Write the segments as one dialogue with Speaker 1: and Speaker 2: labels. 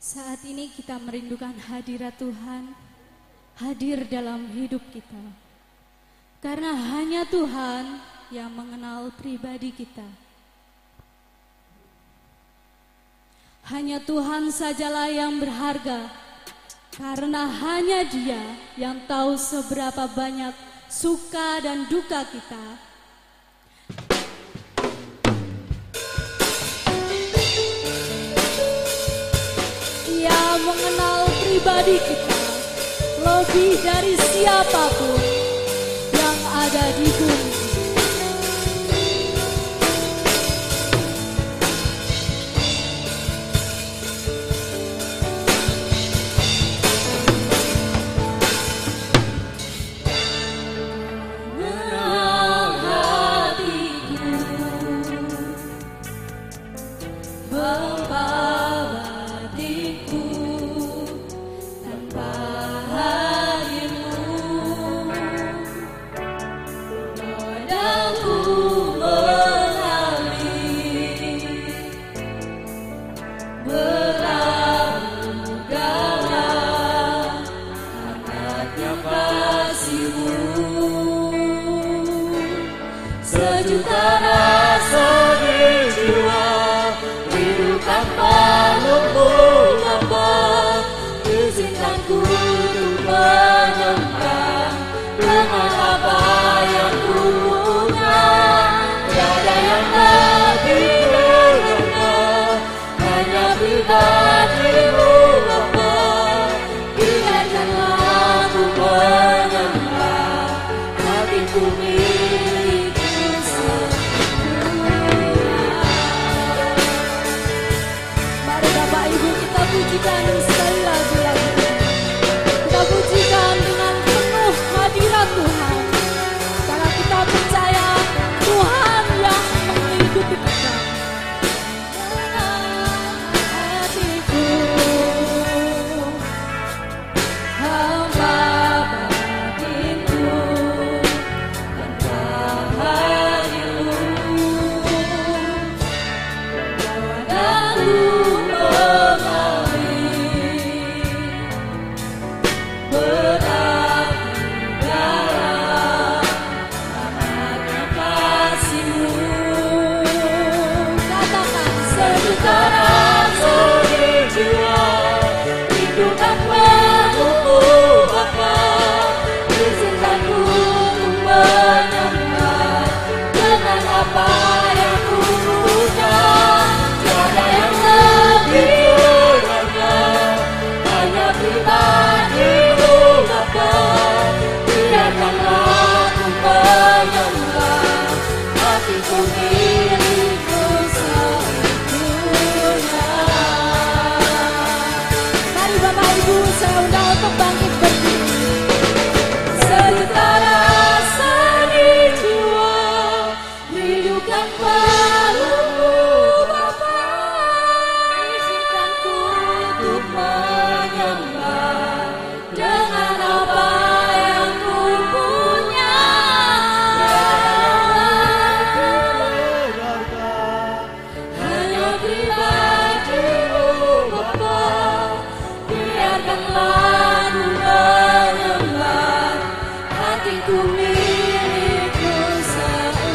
Speaker 1: Saat ini kita merindukan hadirat Tuhan, hadir dalam hidup kita. Karena hanya Tuhan yang mengenal pribadi kita. Hanya Tuhan sajalah yang berharga, karena hanya Dia yang tahu seberapa banyak suka dan duka kita. Ia mengenal pribadi kita lebih dari siapapun yang ada di bumi.
Speaker 2: Sejuta rasa di jiwa, rindukan pelukmu Bapa. Izinkan ku untuk menyembah dengan apa yang ku punya. Tiada yang lebih berharga, hanya pribadimu Bapa. Biarkanlah ku menyembah, hatiku pujikan sekali lagi. Kita pujikan dengan penuh hadirat Tuhan, karena kita percaya Tuhan yang menghidupi kita. Hatiku hamba bagimu, tanpa hadimu padamu. Hatiku milikku seutuhnya.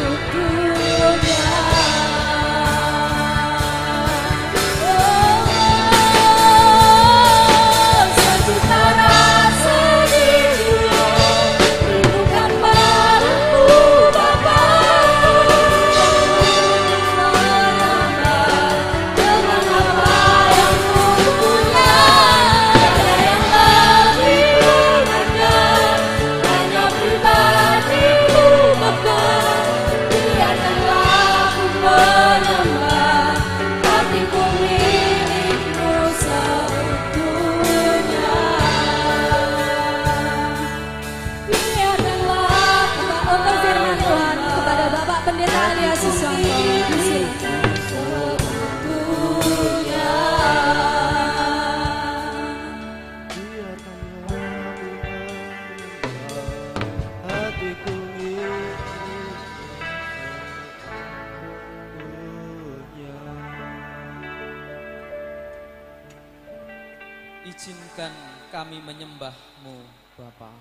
Speaker 3: Izinkan kami menyembah-Mu, Bapa,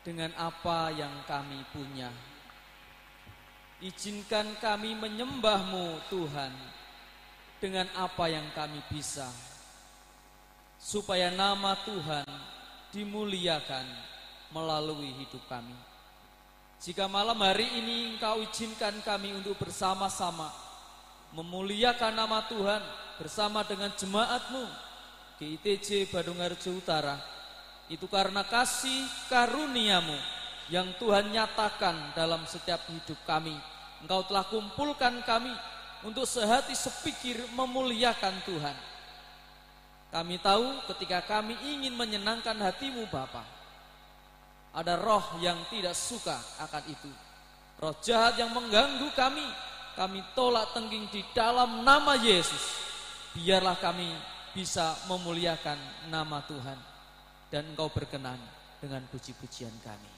Speaker 3: dengan apa yang kami punya. Izinkan kami menyembah-Mu, Tuhan, dengan apa yang kami bisa, supaya nama Tuhan dimuliakan melalui hidup kami. Jika malam hari ini Engkau izinkan kami untuk bersama-sama memuliakan nama Tuhan bersama dengan jemaat-Mu GITJ Badungharjo Utara, itu karena kasih karunia-Mu yang Tuhan nyatakan dalam setiap hidup kami. Engkau telah kumpulkan kami untuk sehati sepikir memuliakan Tuhan. Kami tahu ketika kami ingin menyenangkan hati-Mu Bapa, ada roh yang tidak suka akan itu. Roh jahat yang mengganggu kami tolak tengging di dalam nama Yesus. Biarlah kami bisa memuliakan nama Tuhan dan Engkau berkenan dengan puji-pujian kami.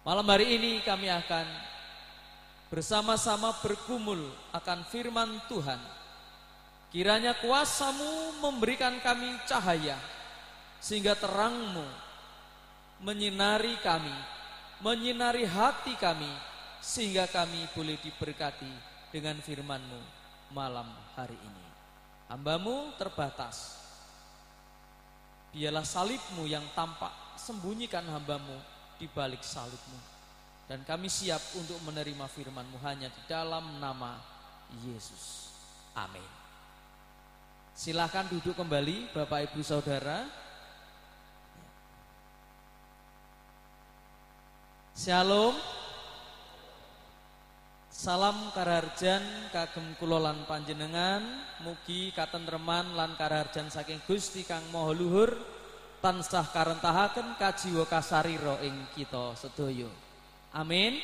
Speaker 3: Malam hari ini kami akan bersama-sama bergumul akan firman Tuhan. Kiranya kuasa-Mu memberikan kami cahaya, sehingga terang-Mu menyinari kami, menyinari hati kami, sehingga kami boleh diberkati dengan firman-Mu malam hari ini. Hamba-Mu terbatas, biarlah salib-Mu yang tampak, sembunyikan hamba-Mu di balik salib-Mu. Dan kami siap untuk menerima firman-Mu hanya di dalam nama Yesus. Amin. Silakan duduk kembali Bapak Ibu Saudara. Shalom. Salam karaharjan kagem kula lan panjenengan, mugi katentreman lan karaharjan saking Gusti Kang Maha Luhur tansah karentahaken kajiwa kasarira ing kita sedaya. Amin.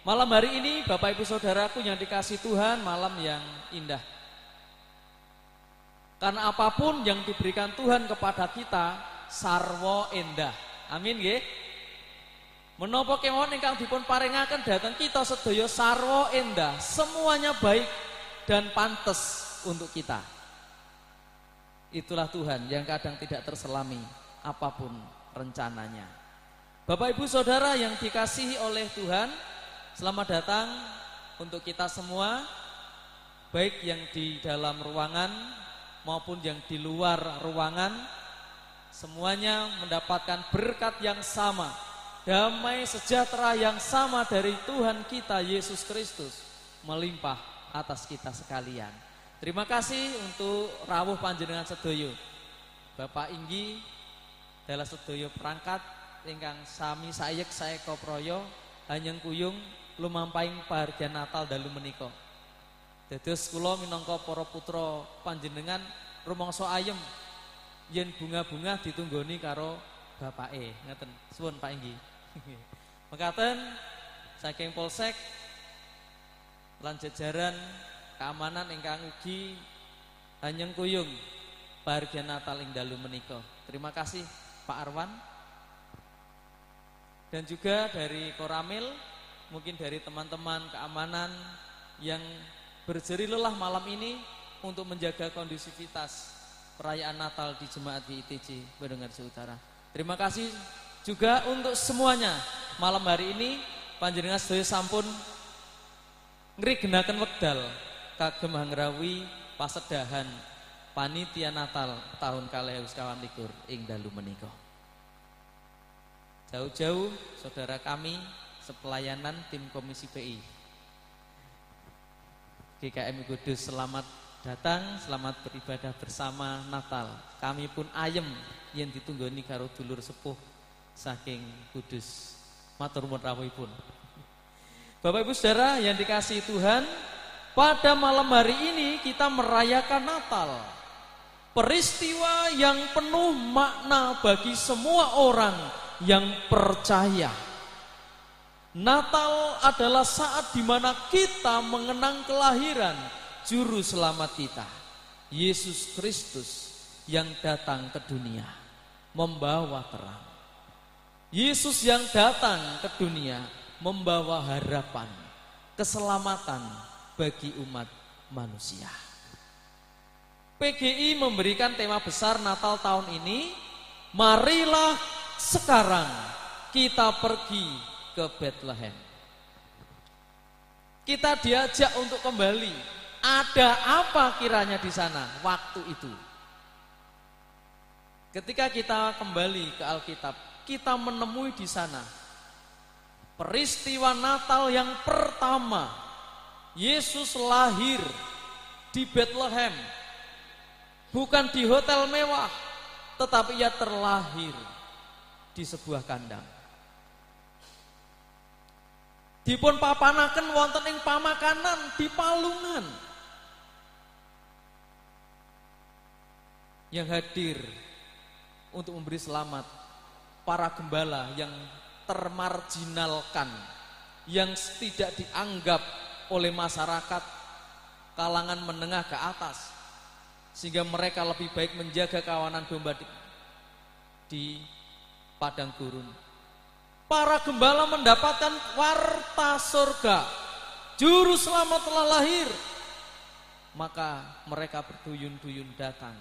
Speaker 3: Malam hari ini Bapak Ibu Saudaraku yang dikasih Tuhan, malam yang indah. Karena apapun yang diberikan Tuhan kepada kita sarwa endah. Amin nggih. Menapa kemawon ingkang dipun paringaken dhateng kita sedaya sarwa endah, semuanya baik dan pantes untuk kita. Itulah Tuhan yang kadang tidak terselami apapun rencananya. Bapak Ibu Saudara yang dikasihi oleh Tuhan, selamat datang untuk kita semua, baik yang di dalam ruangan maupun yang di luar ruangan. Semuanya mendapatkan berkat yang sama, damai sejahtera yang sama dari Tuhan kita Yesus Kristus melimpah atas kita sekalian. Terima kasih untuk rawuh panjenengan sedaya. Bapak Inggi dalah sedaya perangkat ingkang sami sayek saeka praya hanyeng kuyung lumampahing pahargyan Natal dalu menika. Dados kula minangka para putra panjenengan rumangsa ayem yen bunga-bunga ditunggoni karo bapake. Ngeten. Suwun Pak Inggi. Mekaten saking Polsek lan jajaran keamanan ingkang ugi hanyeng kuyung pahargyan Natal ing dalu menika. Terima kasih Pak Arwan. Dan juga dari Koramil, mungkin dari teman-teman keamanan yang berjeri lelah malam ini untuk menjaga kondusivitas perayaan Natal di Jemaat GITJ Badungharjo Utara. Terima kasih juga untuk semuanya. Malam hari ini panjenengan sedaya sampun ngrigenaken wekdal kagem hangrawi pasedahan panitia Natal tahun 2021 ing dalu menika. Jauh-jauh saudara kami sepelayanan tim Komisi PI GKMI Kudus, selamat datang, selamat beribadah bersama Natal. Kami pun ayem yang ditunggoni karo dulur sepuh saking Kudus. Matur nuwun rawuhipun. Bapak Ibu Saudara yang dikasihi Tuhan, pada malam hari ini kita merayakan Natal. Peristiwa yang penuh makna bagi semua orang yang percaya. Natal adalah saat di mana kita mengenang kelahiran juru selamat kita, Yesus Kristus yang datang ke dunia membawa terang. Yesus yang datang ke dunia membawa harapan, keselamatan bagi umat manusia. PGI memberikan tema besar Natal tahun ini, marilah sekarang kita pergi ke Bethlehem. Kita diajak untuk kembali. Ada apa kiranya di sana waktu itu? Ketika kita kembali ke Alkitab, kita menemui di sana peristiwa Natal yang pertama. Yesus lahir di Bethlehem. Bukan di hotel mewah, tetapi ia terlahir di sebuah kandang. Dipun papanaken wonten ing pamakanan di palungan. Yang hadir untuk memberi selamat para gembala yang termarginalkan, yang tidak dianggap oleh masyarakat kalangan menengah ke atas, sehingga mereka lebih baik menjaga kawanan domba di padang gurun. Para gembala mendapatkan warta surga, juru selamat telah lahir. Maka mereka berduyun-duyun datang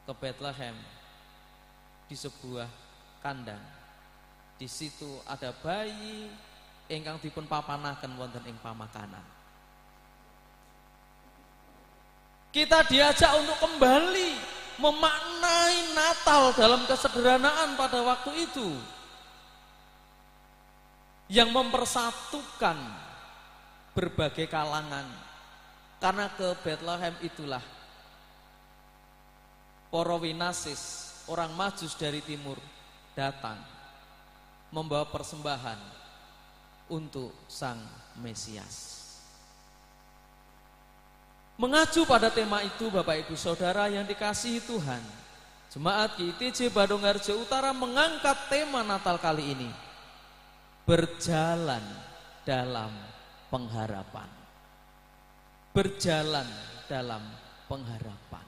Speaker 3: ke Bethlehem di sebuah kandang. Di situ ada bayi ingkang dipun papanaken wonten ing pamakanan. Kita diajak untuk kembali memaknai Natal dalam kesederhanaan pada waktu itu, yang mempersatukan berbagai kalangan. Karena ke Bethlehem itulah para winasis, orang Majus dari timur datang membawa persembahan untuk Sang Mesias. Mengacu pada tema itu, Bapak Ibu Saudara yang dikasihi Tuhan, Jemaat GITJ Badungharjo Utara mengangkat tema Natal kali ini, berjalan dalam pengharapan. Berjalan dalam pengharapan.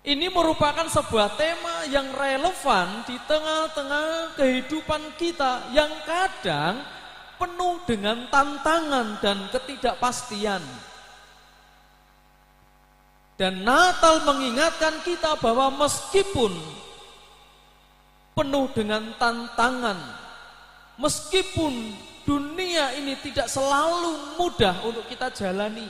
Speaker 3: Ini merupakan sebuah tema yang relevan di tengah-tengah kehidupan kita yang kadang penuh dengan tantangan dan ketidakpastian. Dan Natal mengingatkan kita bahwa meskipun penuh dengan tantangan, meskipun dunia ini tidak selalu mudah untuk kita jalani,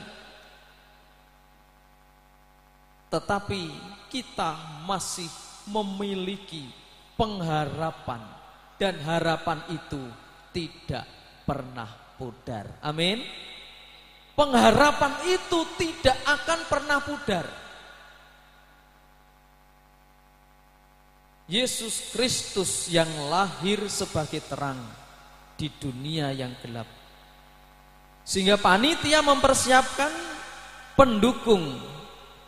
Speaker 3: tetapi kita masih memiliki pengharapan, dan harapan itu tidak pernah pudar. Amin. Pengharapan itu tidak akan pernah pudar. Yesus Kristus yang lahir sebagai terang di dunia yang gelap. Sehingga panitia mempersiapkan pendukung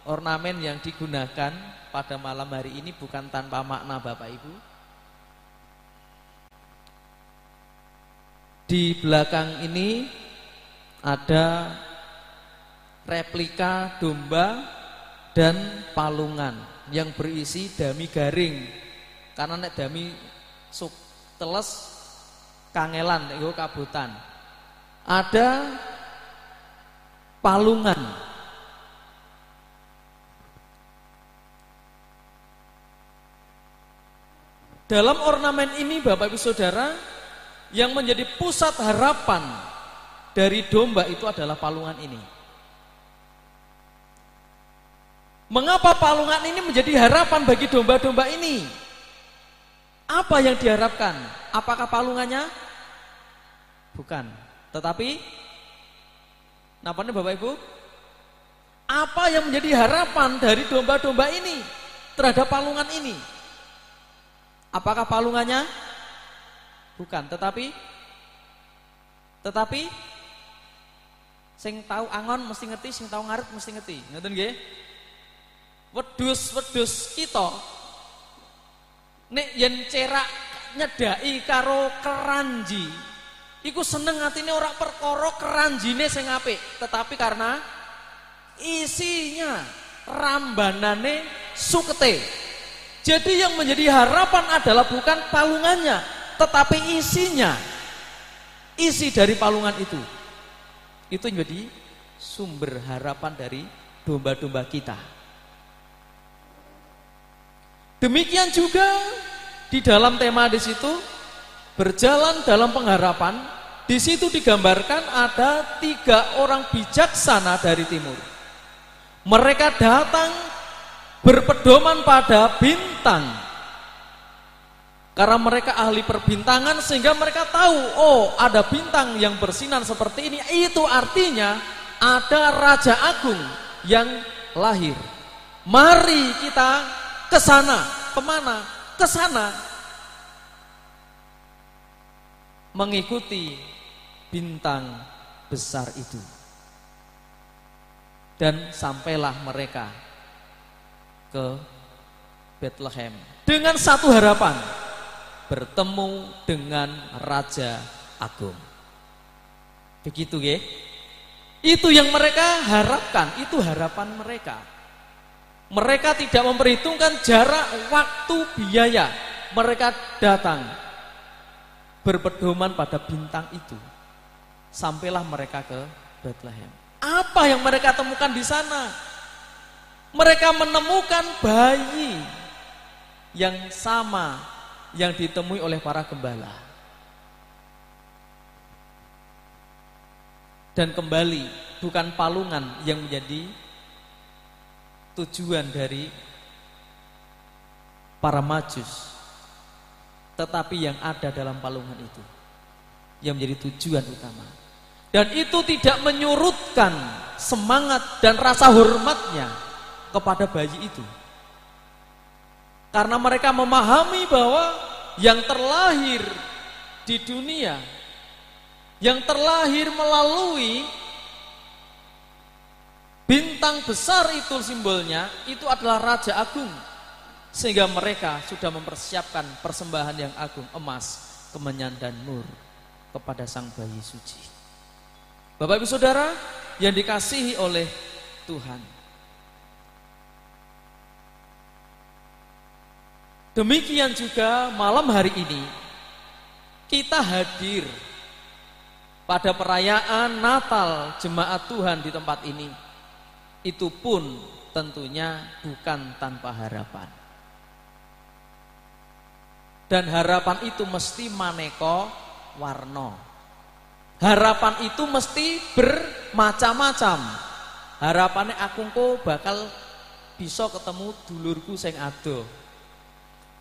Speaker 3: ornamen yang digunakan pada malam hari ini bukan tanpa makna, Bapak Ibu. Di belakang ini ada replika domba dan palungan yang berisi dami garing. Karena nek dami suk teles kangelan itu kabutan. Ada palungan. Dalam ornamen ini, Bapak Ibu Saudara, yang menjadi pusat harapan dari domba itu adalah palungan ini. Mengapa palungan ini menjadi harapan bagi domba-domba ini? Apa yang diharapkan? Apakah palungannya? Bukan. Tetapi, napanya Bapak Ibu? Apa yang menjadi harapan dari domba-domba ini terhadap palungan ini? Apakah palungannya? Bukan. Tetapi sing tahu angon mesti ngerti, sing tahu ngarep mesti ngerti. Ngoten nggih? Wedhus-wedhus kita nek yen cerak nyedaki karo keranji, iku seneng atine ora perkara keranjine sing apik, tetapi karena isinya, rambanane, sukete. Jadi yang menjadi harapan adalah bukan palungannya, tetapi isinya. Isi dari palungan itu. Itu menjadi sumber harapan dari domba-domba kita. Demikian juga di dalam tema di situ berjalan dalam pengharapan, di situ digambarkan ada 3 orang bijaksana dari timur. Mereka datang berpedoman pada bintang. Karena mereka ahli perbintangan sehingga mereka tahu, oh ada bintang yang bersinar seperti ini. Itu artinya ada Raja Agung yang lahir. Mari kita ke sana. Kemana? Ke sana. Mengikuti bintang besar itu. Dan sampailah mereka ke Bethlehem dengan satu harapan, bertemu dengan Raja Agung. Begitu ya? Itu yang mereka harapkan, itu harapan mereka. Mereka tidak memperhitungkan jarak, waktu, biaya. Mereka datang berpedoman pada bintang itu. Sampailah mereka ke Bethlehem. Apa yang mereka temukan di sana? Mereka menemukan bayi yang sama yang ditemui oleh para gembala. Dan kembali, bukan palungan yang menjadi tujuan dari para Majus, tetapi yang ada dalam palungan itu yang menjadi tujuan utama. Dan itu tidak menyurutkan semangat dan rasa hormatnya kepada bayi itu. Karena mereka memahami bahwa yang terlahir di dunia, yang terlahir melalui bintang besar itu simbolnya, itu adalah Raja Agung. Sehingga mereka sudah mempersiapkan persembahan yang agung, emas, kemenyan dan mur kepada sang bayi suci. Bapak Ibu Saudara yang dikasihi oleh Tuhan. Demikian juga malam hari ini kita hadir pada perayaan Natal jemaat Tuhan di tempat ini. Itu pun tentunya bukan tanpa harapan. Dan harapan itu mesti maneka warna. Harapan itu mesti bermacam-macam. Harapannya aku engko bakal bisa ketemu dulurku sing ado.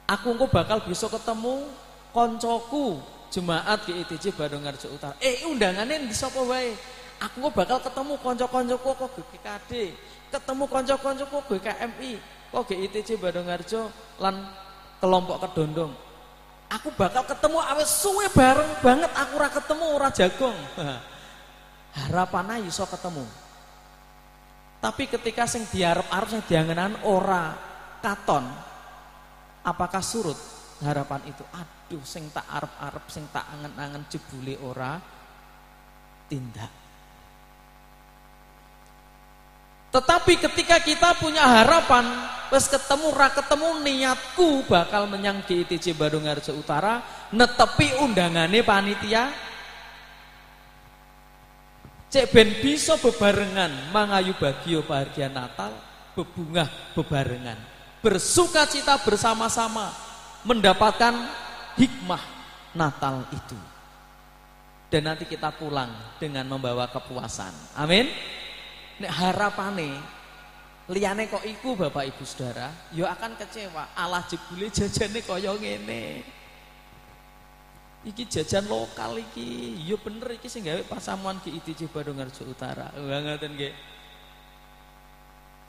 Speaker 3: Aku engko bakal bisa ketemu koncoku jemaat GITJ Bandung-Harjo Utara. Undangannya di sapa wae. Aku engko bakal ketemu konco-koncoku kok GKD, ketemu konco-koncoku GKMI, kok GITJ Bandung-Harjo lan kelompok Kedondong. Aku bakal ketemu awes suwe bareng banget aku ora ketemu ora jagong. Harapannya iso ketemu. Tapi ketika sing diarep-arep sing diangen-angen ora katon, apakah surut harapan itu? Aduh sing tak arep-arep, sing tak angen-angen jebule ora tindak. Tetapi ketika kita punya harapan, wes ketemu ra ketemu niatku bakal menyang GITJ Bandung-Harjo Utara, netepi undangane panitia, cek ben bisa bebarengan mangayu bagio bahagia Natal, bebungah bebarengan, bersuka cita bersama-sama, mendapatkan hikmah Natal itu. Dan nanti kita pulang dengan membawa kepuasan. Amin. Nek harapane liyane kok iku Bapak Ibu Saudara, ya akan kecewa. Alah jebule jajane kaya ngene. Iki jajan lokal iki, ya bener iki sing gawe pasamuan GITJ Bandung-Harjo Utara. Ngoten nggih.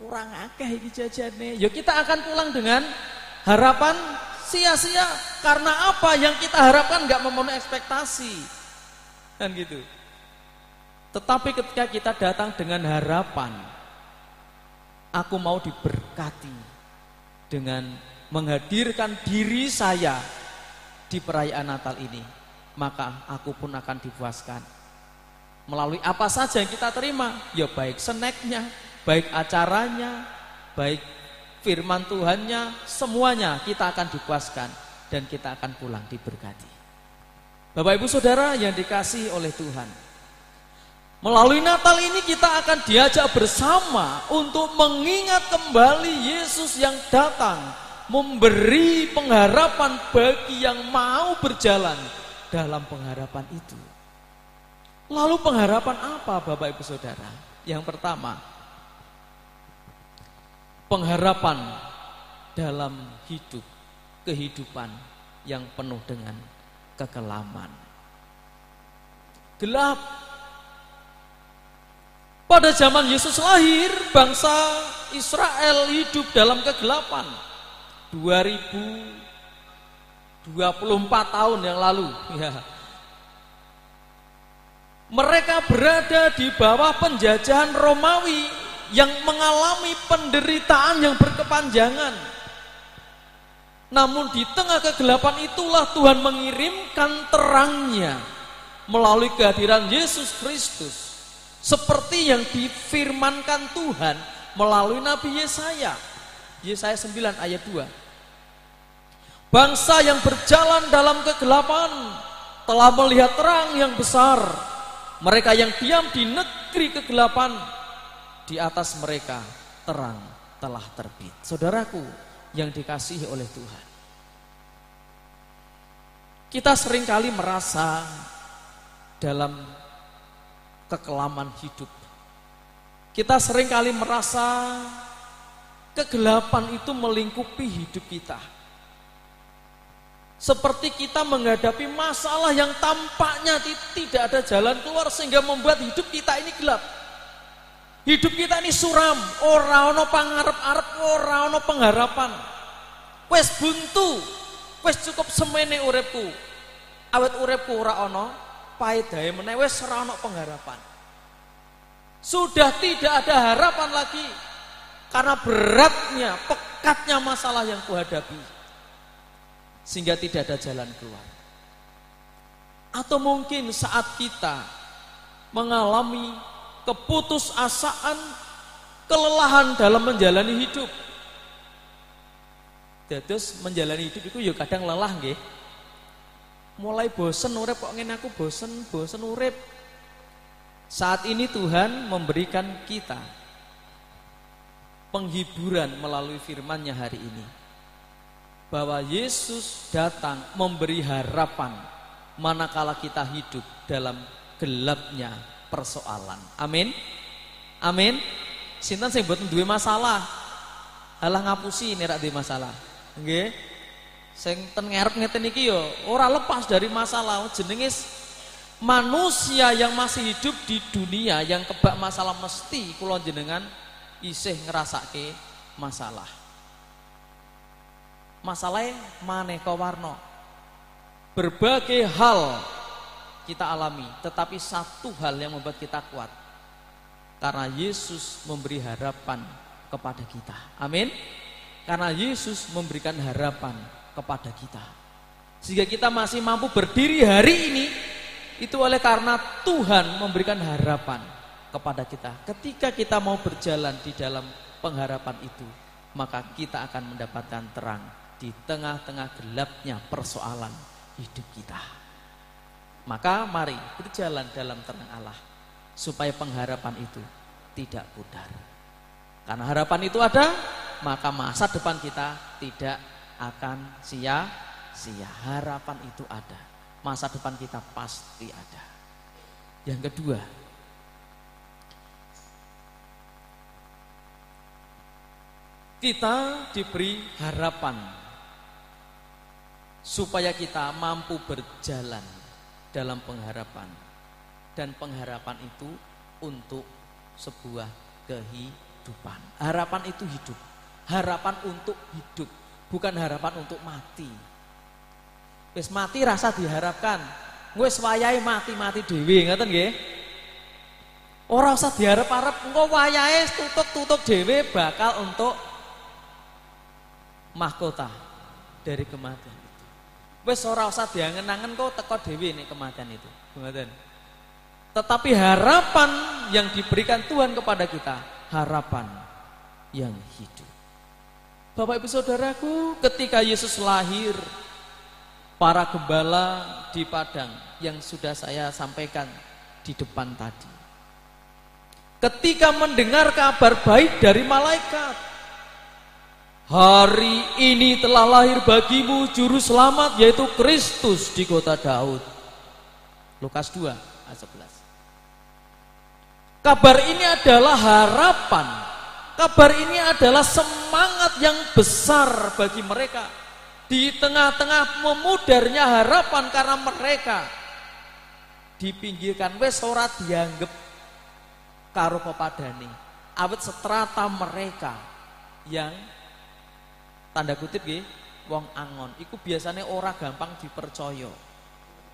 Speaker 3: Kurang akeh iki jajane. Ya kita akan pulang dengan harapan sia-sia karena apa yang kita harapkan enggak memenuhi ekspektasi. Kan gitu. Tetapi ketika kita datang dengan harapan, aku mau diberkati dengan menghadirkan diri saya di perayaan Natal ini, maka aku pun akan dipuaskan. Melalui apa saja yang kita terima, ya baik snacknya, baik acaranya, baik firman Tuhannya, semuanya kita akan dipuaskan dan kita akan pulang diberkati. Bapak Ibu Saudara yang dikasihi oleh Tuhan, Melalui Natal ini kita akan diajak bersama untuk mengingat kembali Yesus yang datang, memberi pengharapan bagi yang mau berjalan dalam pengharapan itu. Lalu pengharapan apa Bapak Ibu Saudara? Yang pertama, pengharapan dalam hidup, kehidupan yang penuh dengan kekelaman. Gelap. Pada zaman Yesus lahir, bangsa Israel hidup dalam kegelapan. 2024 tahun yang lalu, ya. Mereka berada di bawah penjajahan Romawi yang mengalami penderitaan yang berkepanjangan. Namun di tengah kegelapan itulah Tuhan mengirimkan terangnya melalui kehadiran Yesus Kristus, seperti yang difirmankan Tuhan melalui Nabi Yesaya. Yesaya 9 ayat 2. Bangsa yang berjalan dalam kegelapan telah melihat terang yang besar. Mereka yang diam di negeri kegelapan, di atas mereka terang telah terbit. Saudaraku yang dikasihi oleh Tuhan, kita seringkali merasa dalam kekelaman hidup. Kita seringkali merasa kegelapan itu melingkupi hidup kita. Seperti kita menghadapi masalah yang tampaknya tidak ada jalan keluar, sehingga membuat hidup kita ini gelap. Hidup kita ini suram, ora ono pangarep-arep, ora ono pengharapan. Wes buntu, wes cukup semene uripku. Awet uripku ora ono paedahe meneh, wes ora ono pengharapan. Sudah tidak ada harapan lagi karena beratnya, pekatnya masalah yang kuhadapi, sehingga tidak ada jalan keluar. Atau mungkin saat kita mengalami keputusasaan, kelelahan dalam menjalani hidup. Terus menjalani hidup itu ya kadang lelah nggih. Mulai bosen urip kok ngene, aku bosen urip. Saat ini Tuhan memberikan kita penghiburan melalui firman-Nya hari ini, bahwa Yesus datang memberi harapan manakala kita hidup dalam gelapnya persoalan. Amin. Amin. Sinten sing mboten duwe masalah? Alah ngapusi nek ra duwe masalah. Nggih. Sing ten ngarep ngeten iki yo ora lepas dari masalah. Jenenge manusia yang masih hidup di dunia yang kebak masalah, mesti kula jenengan isih ngrasake masalah. Masalahnya maneka warna. Berbagai hal kita alami, tetapi satu hal yang membuat kita kuat, karena Yesus memberi harapan kepada kita. Amin. Karena Yesus memberikan harapan kepada kita, sehingga kita masih mampu berdiri hari ini, itu oleh karena Tuhan memberikan harapan kepada kita. Ketika kita mau berjalan di dalam pengharapan itu, maka kita akan mendapatkan terang di tengah-tengah gelapnya persoalan hidup kita. Maka mari berjalan dalam terang Allah, supaya pengharapan itu tidak pudar. Karena harapan itu ada, maka masa depan kita tidak akan sia-sia. Harapan itu ada, masa depan kita pasti ada. Yang kedua, kita diberi harapan supaya kita mampu berjalan dalam pengharapan, dan pengharapan itu untuk sebuah kehidupan. Harapan itu hidup, harapan untuk hidup, bukan harapan untuk mati. Wis mati rasa diharapkan, wis wayahe mati-mati dhewe, ngoten nggih. Ora usah diharap-harap, engko wayahe tutuk-tutuk dhewe bakal untuk mahkota dari kematian. Wes ora usah diangen-angen kok teko dhewe nek kematian itu. Ngoten. Tetapi harapan yang diberikan Tuhan kepada kita, harapan yang hidup. Bapak Ibu Saudaraku, ketika Yesus lahir, para gembala di padang yang sudah saya sampaikan di depan tadi, ketika mendengar kabar baik dari malaikat. Hari ini telah lahir bagimu juru selamat, yaitu Kristus di kota Daud. Lukas 2 ayat 11. Kabar ini adalah harapan. Kabar ini adalah semangat yang besar bagi mereka. Di tengah-tengah memudarnya harapan karena mereka dipinggirkan wis ora dianggep karo pepadane. Awit setrata mereka yang tanda kutip nggih wong angon iku biasanya ora gampang dipercaya.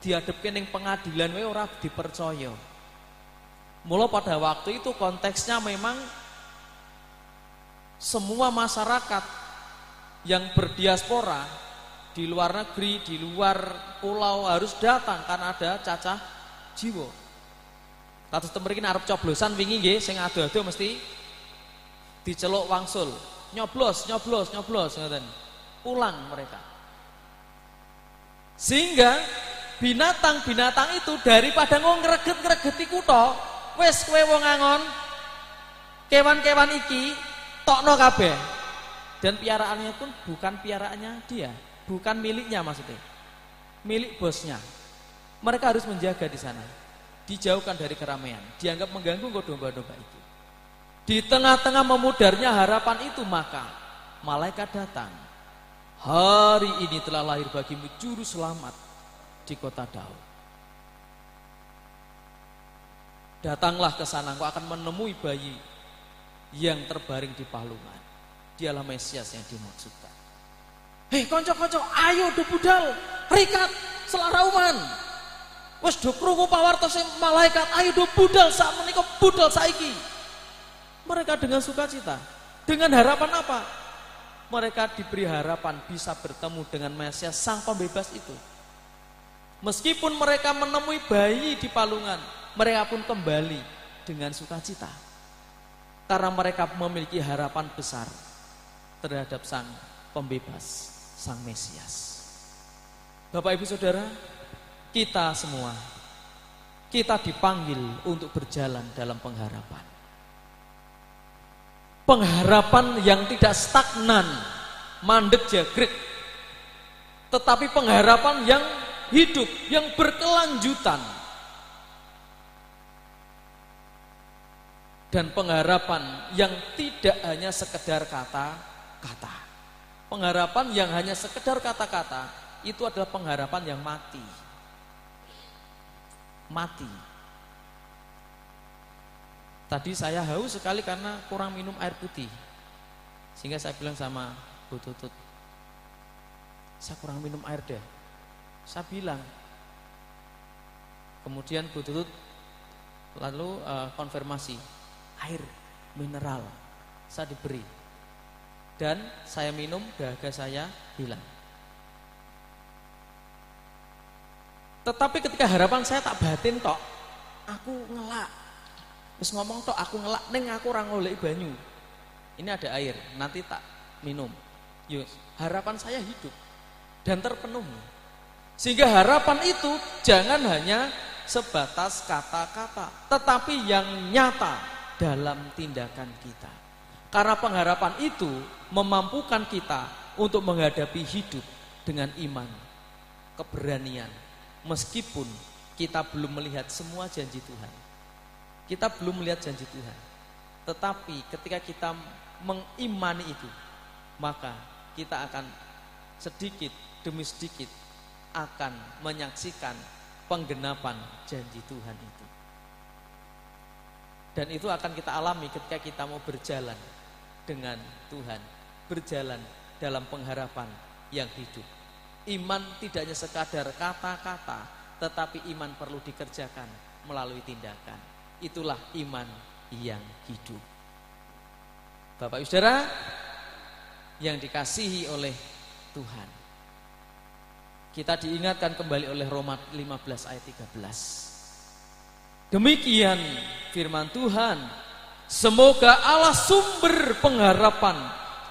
Speaker 3: Dihadepke ning pengadilan wae ora dipercaya. Mula pada waktu itu konteksnya memang semua masyarakat yang berdiaspora di luar negeri, di luar pulau harus datang karena ada cacah jiwa. Kados mriki arep coblosan wingi nggih sing ado-ado mesti diceluk wangsul. Nyoblos ngoten. Pulang mereka. Sehingga binatang-binatang itu daripada ngreget-ngregeti kutha, wis kowe wong angon, kewan-kewan iki tokno kabeh. Dan piaraannya pun bukan piaraannya dia, bukan miliknya maksudnya. Milik bosnya. Mereka harus menjaga di sana. Dijauhkan dari keramaian, dianggap mengganggu kok domba-domba itu. Di tengah-tengah memudarnya harapan itu maka malaikat datang. Hari ini telah lahir bagimu juru selamat di kota Daud. Datanglah ke sana, engkau akan menemui bayi yang terbaring di palungan. Dialah Mesias yang dimaksudkan. Hei konco-konco, ayo do budal, rikat, selarauman. Wes do krungu pawartos malaikat, ayo do budal sak menika budal saiki. Mereka dengan sukacita, dengan harapan apa? Mereka diberi harapan bisa bertemu dengan Mesias sang pembebas itu. Meskipun mereka menemui bayi di palungan, mereka pun kembali dengan sukacita. Karena mereka memiliki harapan besar terhadap sang pembebas, sang Mesias. Bapak Ibu Saudara, kita semua, kita dipanggil untuk berjalan dalam pengharapan. Pengharapan yang tidak stagnan, mandek jagrik, tetapi pengharapan yang hidup, yang berkelanjutan. Dan pengharapan yang tidak hanya sekedar kata-kata. Pengharapan yang hanya sekedar kata-kata itu adalah pengharapan yang mati. Mati. Tadi saya haus sekali karena kurang minum air putih. Sehingga saya bilang sama Bu Tutut, saya kurang minum air deh. Saya bilang. Kemudian Bu Tutut lalu konfirmasi, air mineral saya diberi. Dan saya minum, dahaga saya hilang. Tetapi ketika harapan saya tak batin tok, aku ngelak. Terus ngomong tok aku ngelak ning aku ora golek banyu. Ini ada air, nanti tak minum. Yus, harapan saya hidup dan terpenuhi. Sehingga harapan itu jangan hanya sebatas kata-kata, tetapi yang nyata dalam tindakan kita. Karena pengharapan itu memampukan kita untuk menghadapi hidup dengan iman, keberanian, meskipun kita belum melihat semua janji Tuhan. Kita belum melihat janji Tuhan. Tetapi ketika kita mengimani itu, maka kita akan sedikit demi sedikit akan menyaksikan penggenapan janji Tuhan itu. Dan itu akan kita alami ketika kita mau berjalan dengan Tuhan, berjalan dalam pengharapan yang hidup. Iman tidak hanya sekadar kata-kata, tetapi iman perlu dikerjakan melalui tindakan. Itulah iman yang hidup. Bapak Ibu Saudara yang dikasihi oleh Tuhan, kita diingatkan kembali oleh Roma 15 ayat 13. Demikian firman Tuhan, semoga Allah sumber pengharapan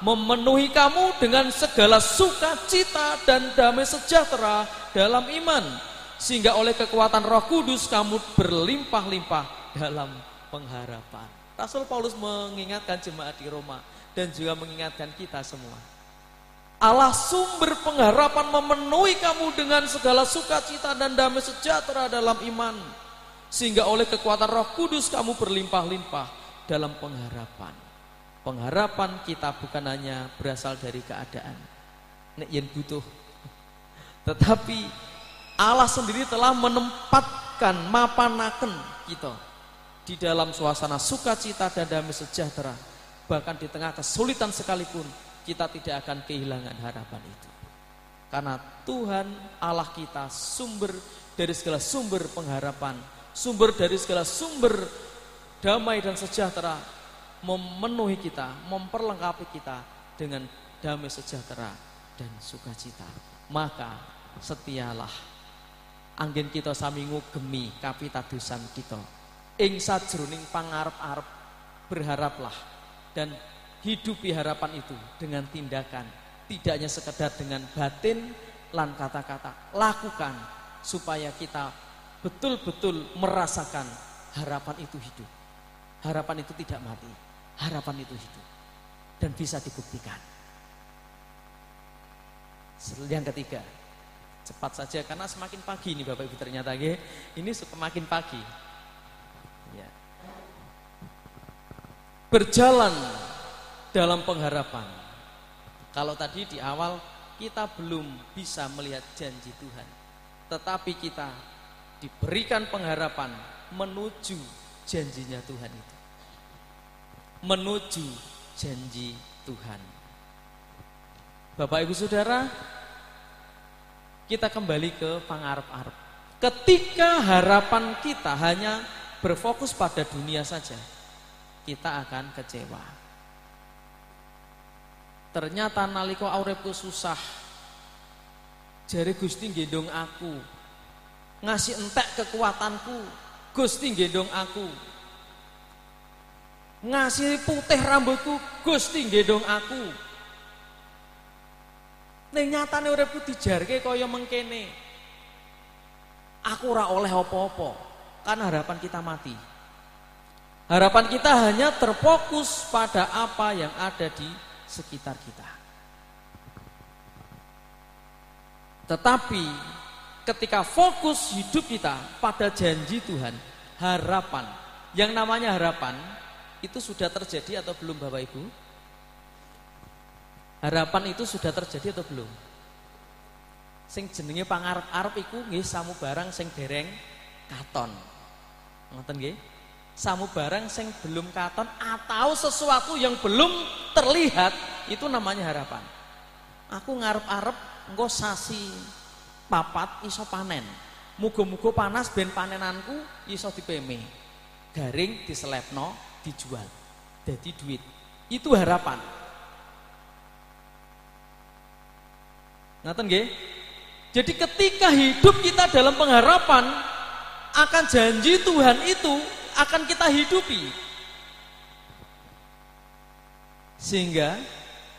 Speaker 3: memenuhi kamu dengan segala sukacita dan damai sejahtera dalam iman, sehingga oleh kekuatan Roh Kudus kamu berlimpah-limpah dalam pengharapan. Rasul Paulus mengingatkan jemaat di Roma dan juga mengingatkan kita semua. Allah sumber pengharapan memenuhi kamu dengan segala sukacita dan damai sejahtera dalam iman, sehingga oleh kekuatan Roh Kudus kamu berlimpah-limpah dalam pengharapan. Pengharapan kita bukan hanya berasal dari keadaan nek yen butuh, tetapi Allah sendiri telah menempatkan mapanaken kita di dalam suasana sukacita dan damai sejahtera. Bahkan di tengah kesulitan sekalipun kita tidak akan kehilangan harapan itu. Karena Tuhan Allah kita sumber dari segala sumber pengharapan, sumber dari segala sumber damai dan sejahtera, memenuhi kita, memperlengkapi kita dengan damai sejahtera dan sukacita. Maka setialah anggen kita sami ngugemi kapitadosan kita ing sajroning pangarep-arep, berharaplah dan hidupi harapan itu dengan tindakan, tidak hanya sekedar dengan batin lan kata-kata. Lakukan supaya kita betul-betul merasakan harapan itu hidup. Harapan itu tidak mati, harapan itu hidup dan bisa dibuktikan. Yang ketiga, cepat saja karena semakin pagi ini Bapak Ibu, ternyata ini semakin pagi ya. Berjalan dalam pengharapan. Kalau tadi di awal kita belum bisa melihat janji Tuhan, tetapi kita diberikan pengharapan menuju janjinya Tuhan itu, menuju janji Tuhan. Bapak Ibu Saudara, kita kembali ke pangarep-arep. Ketika harapan kita hanya berfokus pada dunia saja, kita akan kecewa. Ternyata nalika uripku susah, jare Gusti nggendong aku, ngasih entek kekuatanku, Gusti nggendong aku, ngasih putih rambutku, Gusti nggendong aku. Ning nyatane uripku dijarke kaya mengkene, aku ora oleh apa-apa, kan harapan kita mati. Harapan kita hanya terfokus pada apa yang ada di sekitar kita. Tetapi ketika fokus hidup kita pada janji Tuhan, harapan, yang namanya harapan itu sudah terjadi atau belum Bapak Ibu? Harapan itu sudah terjadi atau belum? Sing jenenge pangarep-arep iku nggih samubarang sing dereng katon. Ngoten nggih? Samubarang sing belum katon atau sesuatu yang belum terlihat, itu namanya harapan. Aku ngarep-arep engko sasi papat iso panen. Muga-muga panas ben panenanku iso dipeme. Garing diselepno, dijual. Dadi duit. Itu harapan. Ngaten nggih? Jadi ketika hidup kita dalam pengharapan akan janji Tuhan itu akan kita hidupi, sehingga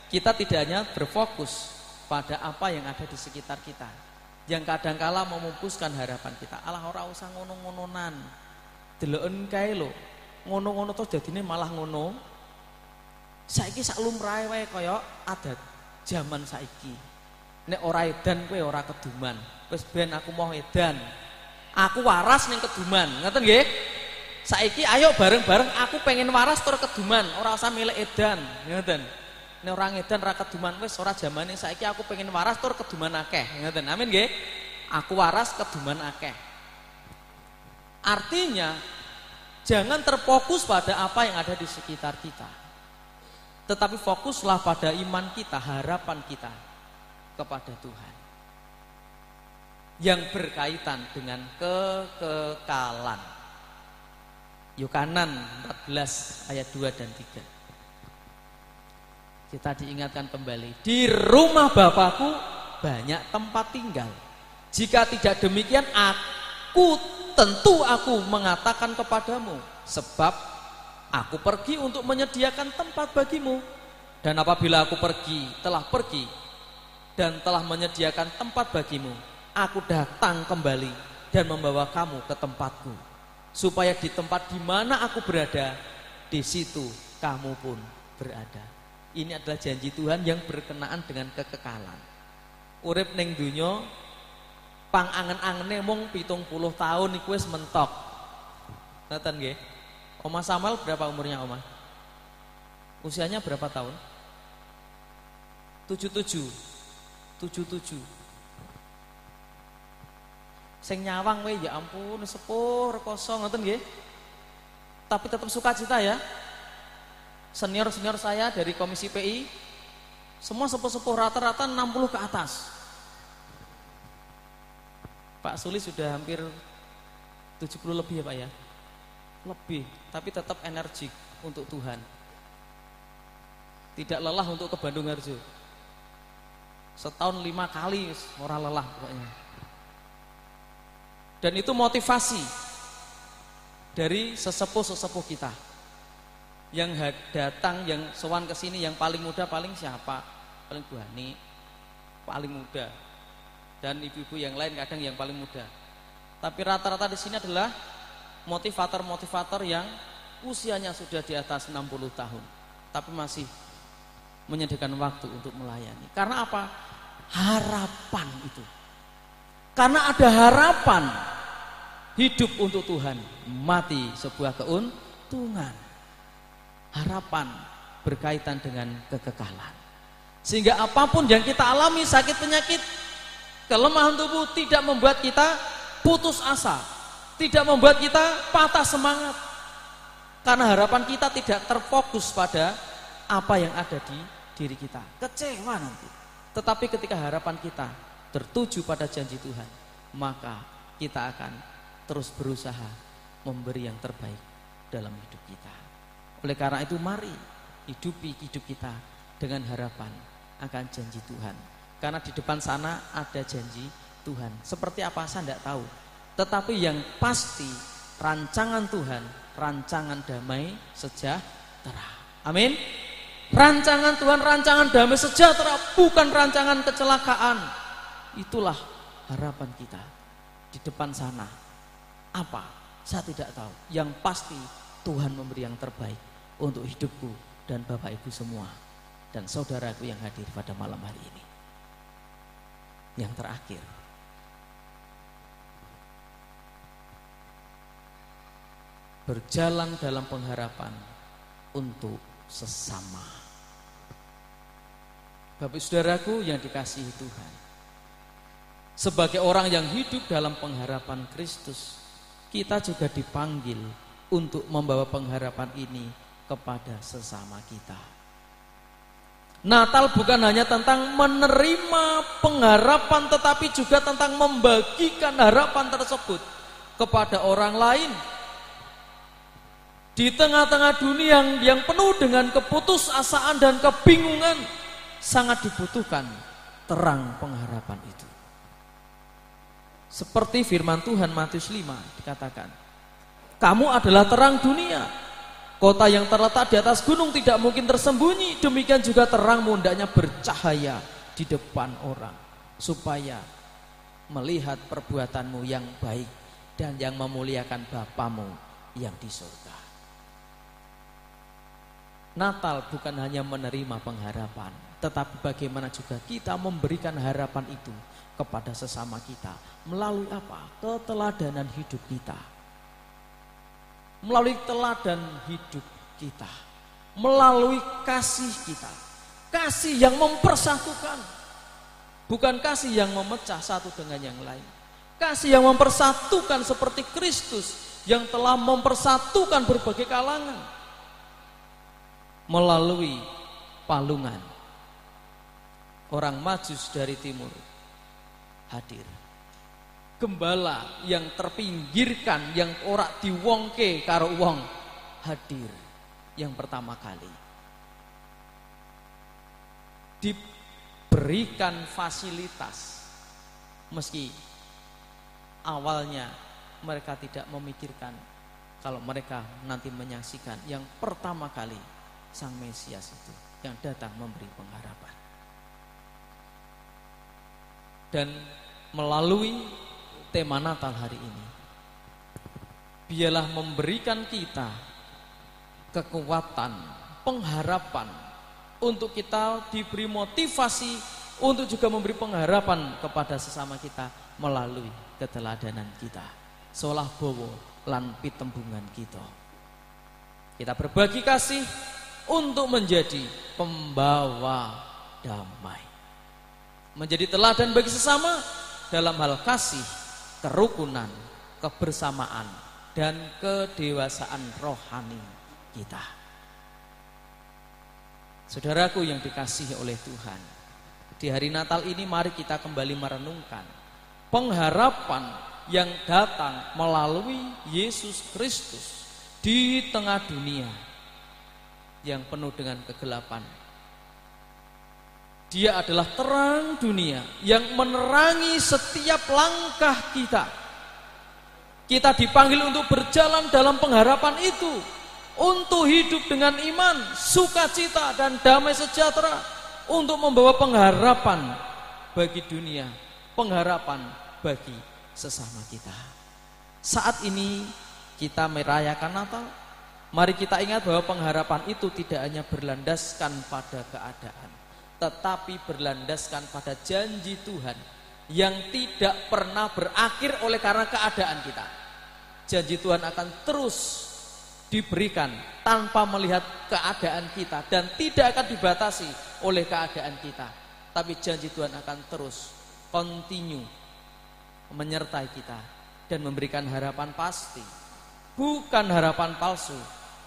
Speaker 3: kita tidak hanya berfokus pada apa yang ada di sekitar kita, yang kadangkala memupuskan harapan kita. Alah ora usah ngono-ngononan, deloken kae lho, ngono-ngono terus dadine malah ngono. Saiki sak lumrahe wae kaya adat zaman saiki. Nek ora edan kowe ora keduman. Wis ben aku mau edan, aku waras ning keduman, ngoten nggih? Saiki ayo bareng-bareng aku pengen waras tur keduman, ora usah milih edan, ngoten. Nek orang edan ra keduman wis ora jamane saiki aku pengen waras tur keduman akeh, ngoten. Amin nggih. Aku waras keduman akeh. Artinya jangan terfokus pada apa yang ada di sekitar kita. Tetapi fokuslah pada iman kita, harapan kita kepada Tuhan. Yang berkaitan dengan kekekalan. Yohanan 14 ayat 2 dan 3. Kita diingatkan kembali, di rumah Bapakku banyak tempat tinggal. Jika tidak demikian, tentu aku mengatakan kepadamu, sebab aku pergi untuk menyediakan tempat bagimu. Dan apabila aku telah pergi dan telah menyediakan tempat bagimu, aku datang kembali dan membawa kamu ke tempatku, supaya di tempat di mana aku berada, di situ kamu pun berada. Ini adalah janji Tuhan yang berkenaan dengan kekekalan. Urip ning donya pang angen-angene mung 70 tahun iku wis mentok. Ngoten nggih. Oma Samuel berapa umurnya Oma? Usianya berapa tahun? 77. Sing nyawang we ya ampun sepuh rekoso ngoten nggih. Tapi tetap sukacita ya. Senior-senior saya dari Komisi PI semua sepuh-sepuh rata-rata 60 ke atas. Pak Suli sudah hampir 70 lebih ya Pak ya. Lebih, tapi tetap energik untuk Tuhan. Tidak lelah untuk ke Bandung Harjo. Setahun 5 kali ora lelah pokoknya. Dan itu motivasi dari sesepuh-sesepuh kita yang datang, yang sowan ke sini, yang paling muda paling siapa? Paling Bu Hani, paling muda. Dan ibu-ibu yang lain kadang yang paling muda. Tapi rata-rata di sini adalah motivator-motivator yang usianya sudah di atas 60 tahun, tapi masih menyediakan waktu untuk melayani. Karena apa? Harapan itu. Karena ada harapan hidup untuk Tuhan, mati sebuah keuntungan. Harapan berkaitan dengan kekekalan. Sehingga apapun yang kita alami, sakit penyakit, kelemahan tubuh tidak membuat kita putus asa, tidak membuat kita patah semangat. Karena harapan kita tidak terfokus pada apa yang ada di diri kita. Kecewa nanti. Tetapi ketika harapan kita tertuju pada janji Tuhan, maka kita akan terus berusaha memberi yang terbaik dalam hidup kita. Oleh karena itu mari hidupi hidup kita dengan harapan akan janji Tuhan. Karena di depan sana ada janji Tuhan. Seperti apa saya tidak tahu. Tetapi yang pasti rancangan Tuhan, rancangan damai sejahtera. Amin. Rancangan Tuhan, rancangan damai sejahtera, bukan rancangan kecelakaan. Itulah harapan kita. Di depan sana apa? Saya tidak tahu. Yang pasti Tuhan memberi yang terbaik untuk hidupku dan Bapak Ibu semua dan saudaraku yang hadir pada malam hari ini. Yang terakhir, berjalan dalam pengharapan untuk sesama. Bapak saudaraku yang dikasihi Tuhan, sebagai orang yang hidup dalam pengharapan Kristus, kita juga dipanggil untuk membawa pengharapan ini kepada sesama kita. Natal bukan hanya tentang menerima pengharapan, tetapi juga tentang membagikan harapan tersebut kepada orang lain. Di tengah-tengah dunia yang penuh dengan keputusasaan dan kebingungan, sangat dibutuhkan terang pengharapan itu. Seperti firman Tuhan Matius 5 dikatakan, kamu adalah terang dunia. Kota yang terletak di atas gunung tidak mungkin tersembunyi. Demikian juga terangmu hendaknya bercahaya di depan orang, supaya melihat perbuatanmu yang baik dan yang memuliakan Bapamu yang di surga. Natal bukan hanya menerima pengharapan, tetapi bagaimana juga kita memberikan harapan itu kepada sesama kita. Melalui apa? Keteladanan hidup kita. Melalui teladan hidup kita, melalui kasih kita, kasih yang mempersatukan, bukan kasih yang memecah satu dengan yang lain, kasih yang mempersatukan seperti Kristus yang telah mempersatukan berbagai kalangan melalui palungan. Orang Majus dari timur hadir. Gembala yang terpinggirkan, yang ora diwongke karo wong, hadir yang pertama kali. Diberikan fasilitas, meski awalnya mereka tidak memikirkan kalau mereka nanti menyaksikan yang pertama kali Sang Mesias itu yang datang memberi pengharapan. Dan melalui tema Natal hari ini, biarlah memberikan kita kekuatan, pengharapan, untuk kita diberi motivasi untuk juga memberi pengharapan kepada sesama kita melalui keteladanan kita. Solah bowo lan pitembungan kita. Kita berbagi kasih untuk menjadi pembawa damai. Menjadi teladan bagi sesama dalam hal kasih, kerukunan, kebersamaan, dan kedewasaan rohani kita. Saudaraku yang dikasihi oleh Tuhan, di hari Natal ini mari kita kembali merenungkan pengharapan yang datang melalui Yesus Kristus di tengah dunia yang penuh dengan kegelapan. Dia adalah terang dunia yang menerangi setiap langkah kita. Kita dipanggil untuk berjalan dalam pengharapan itu, untuk hidup dengan iman, sukacita, dan damai sejahtera, untuk membawa pengharapan bagi dunia, pengharapan bagi sesama kita. Saat ini kita merayakan Natal, mari kita ingat bahwa pengharapan itu tidak hanya berlandaskan pada keadaan, tetapi berlandaskan pada janji Tuhan yang tidak pernah berakhir oleh karena keadaan kita. Janji Tuhan akan terus diberikan tanpa melihat keadaan kita dan tidak akan dibatasi oleh keadaan kita. Tapi janji Tuhan akan terus continue menyertai kita dan memberikan harapan pasti, bukan harapan palsu,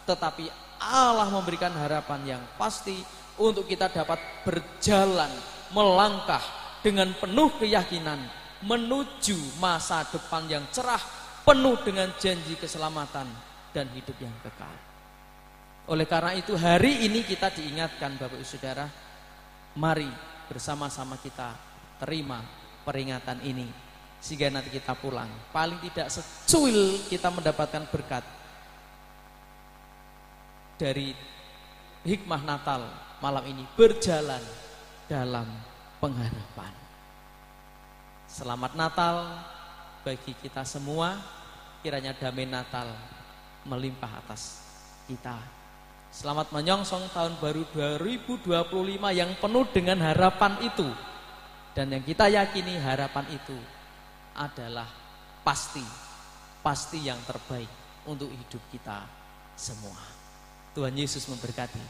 Speaker 3: tetapi Allah memberikan harapan yang pasti untuk kita dapat berjalan, melangkah dengan penuh keyakinan menuju masa depan yang cerah, penuh dengan janji keselamatan dan hidup yang kekal. Oleh karena itu hari ini kita diingatkan Bapak Ibu Saudara, mari bersama-sama kita terima peringatan ini, sehingga nanti kita pulang paling tidak secuil kita mendapatkan berkat dari hikmah Natal malam ini, berjalan dalam pengharapan. Selamat Natal bagi kita semua, kiranya damai Natal melimpah atas kita. Selamat menyongsong tahun baru 2025 yang penuh dengan harapan itu. Dan yang kita yakini harapan itu adalah pasti yang terbaik untuk hidup kita semua. Tuhan Yesus memberkati.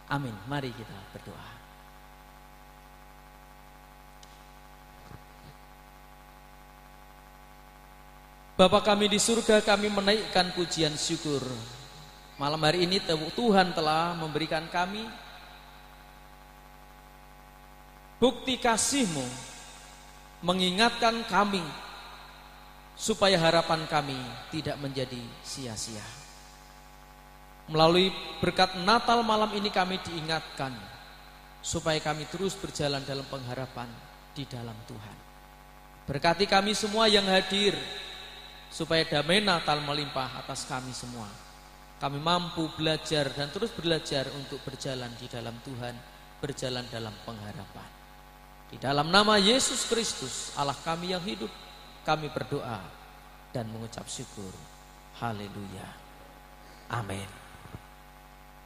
Speaker 3: Amin. Mari kita berdoa. Bapa kami di surga, kami menaikkan pujian syukur. Malam hari ini Tuhan telah memberikan kami bukti kasih-Mu, mengingatkan kami supaya harapan kami tidak menjadi sia-sia. Melalui berkat Natal malam ini kami diingatkan supaya kami terus berjalan dalam pengharapan di dalam Tuhan. Berkati kami semua yang hadir, supaya damai Natal melimpah atas kami semua. Kami mampu belajar dan terus belajar untuk berjalan di dalam Tuhan, berjalan dalam pengharapan. Di dalam nama Yesus Kristus, Allah kami yang hidup, kami berdoa dan mengucap syukur. Haleluya. Amin.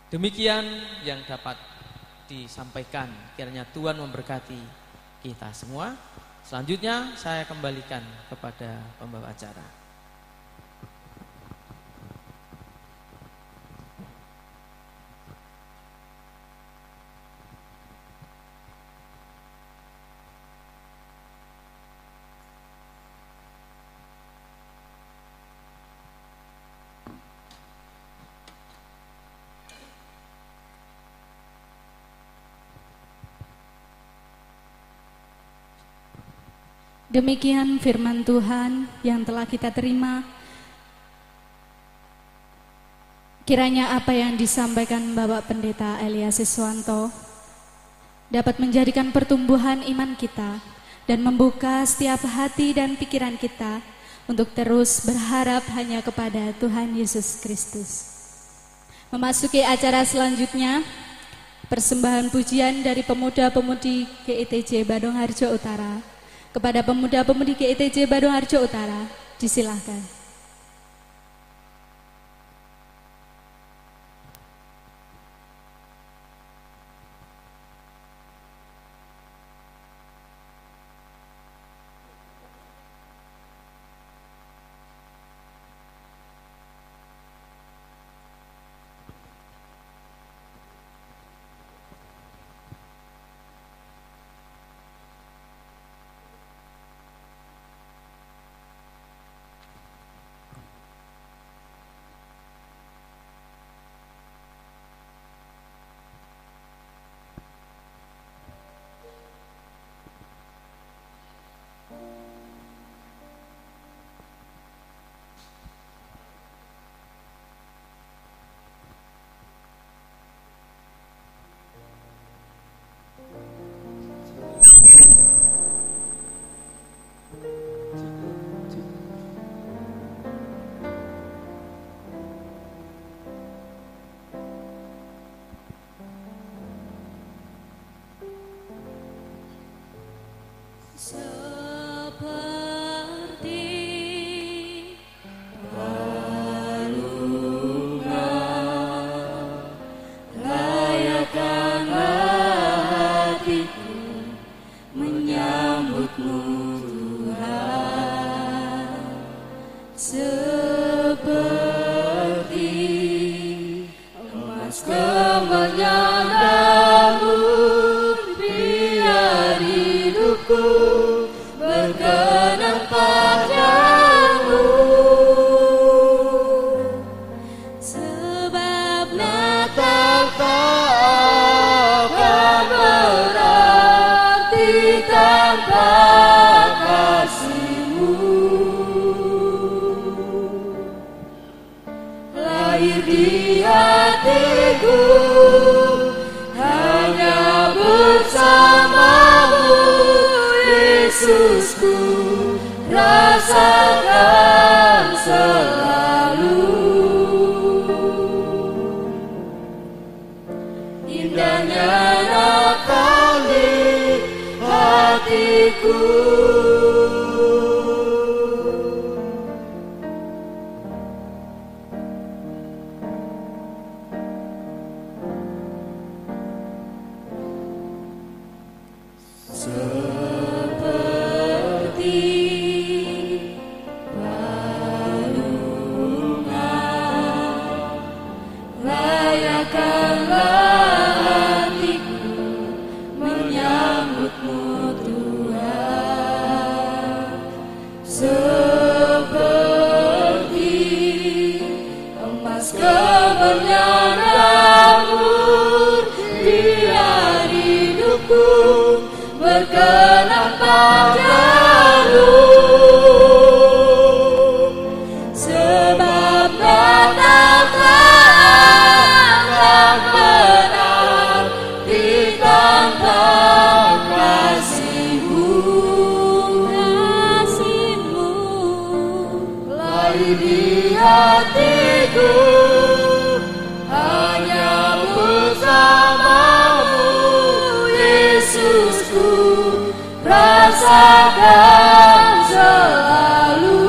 Speaker 3: Demikian yang dapat disampaikan. Kiranya Tuhan memberkati kita semua. Selanjutnya saya kembalikan kepada pembawa acara.
Speaker 1: Demikian firman Tuhan yang telah kita terima. Kiranya apa yang disampaikan Bapak Pendeta Elias Siswanto dapat menjadikan pertumbuhan iman kita dan membuka setiap hati dan pikiran kita untuk terus berharap hanya kepada Tuhan Yesus Kristus. Memasuki acara selanjutnya, persembahan pujian dari pemuda-pemudi GITJ Badung Harjo Utara. Kepada pemuda-pemudi GITJ Badung Harjo Utara, disilahkan.
Speaker 2: Sebab Natal tak akan berarti tanpa kasih-Mu. Lahir di hatiku hanya bersama-Mu, Yesusku, rasakan selalu indahnya Natal di hatiku. Berkenan padamu, sebab Natal tak benar di tanpa kasih-Mu. Kasih-Mu lahir di hatiku hanya bersama-Mu, Yesusku, rasakan selalu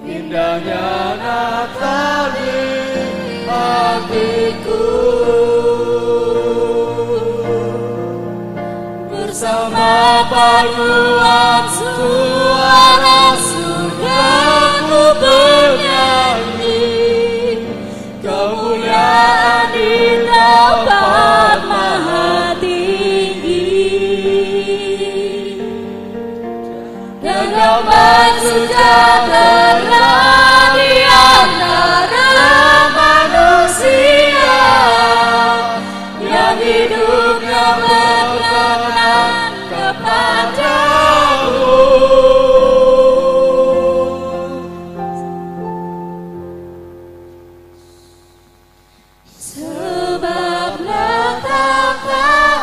Speaker 2: indahnya Natal di hatiku. Bersama paduan suara surga ku bernyanyi kemuliaan di tempat maha tinggi, dan damai sejahtera di antara manusia yang hidupnya berkenan kepadamu. Sebab Natal tak